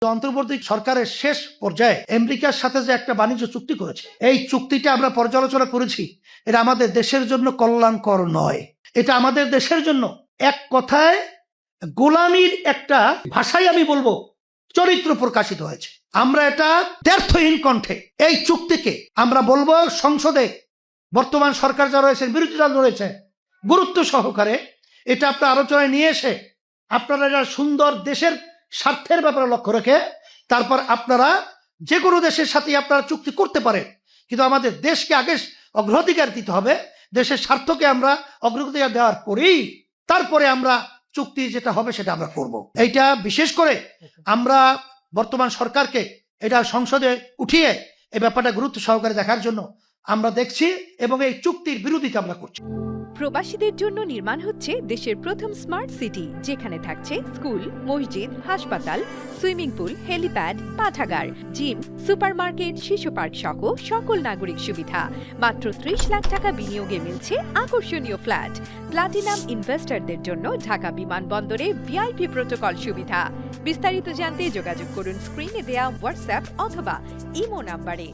অন্তর্বর্তী সরকারের শেষ পর্যায়ে আমেরিকার সাথে যে একটা বাণিজ্য চুক্তি করেছে, এই চুক্তিটা আমরা পর্যালোচনা করেছি। এটা আমাদের দেশের জন্য কল্যাণকর নয়। এটা আমাদের দেশের জন্য এক কথায় গোলামির একটা ভাষায় আমি বলবো চরিত্র প্রকাশিত হয়েছে। আমরা এটা দ্ব্যর্থহীন কণ্ঠে এই চুক্তিকে আমরা বলবো সংসদে বর্তমান সরকার যারা রয়েছেন, বিরোধী দল রয়েছে, গুরুত্ব সহকারে এটা আপনার আলোচনায় নিয়ে এসে আপনারা এটা সুন্দর দেশের স্বার্থের ব্যাপারে লক্ষ্য রেখে তারপর আপনারা যে কোনো দেশের সাথে আপনারা চুক্তি করতে পারেন, কিন্তু আমাদের দেশকে আগে অগ্রাধিকার দিতে হবে। দেশের স্বার্থকে আমরা অগ্রাধিকার দেওয়ার পরেই তারপরে আমরা চুক্তি যেটা হবে সেটা আমরা করব। এইটা বিশেষ করে আমরা বর্তমান সরকারকে এটা সংসদে উঠিয়ে এই ব্যাপারটা গুরুত্ব সহকারে দেখার জন্য আমরা দেখছি এবং এই চুক্তির বিরোধিতা আমরা করছি। প্রবাসীদের জন্য নির্মাণ হচ্ছে দেশের প্রথম স্মার্ট সিটি, যেখানে থাকছে স্কুল, মসজিদ, হাসপাতাল, সুইমিং পুল, হেলিপ্যাড, পাঠাগার, জিম, সুপারমার্কেট, শিশু পার্ক সহ সকল নাগরিক সুবিধা। মাত্র 30 লাখ টাকা বিনিয়োগে মিলছে আকর্ষণীয় ফ্ল্যাট। প্লাটিনাম ইনভেস্টরদের জন্য ঢাকা বিমানবন্দরে ভিআইপি প্রোটোকল সুবিধা। বিস্তারিত জানতে যোগাযোগ করুন স্ক্রিনে দেয়া হোয়াটসঅ্যাপ অথবা ইমো নাম্বারে।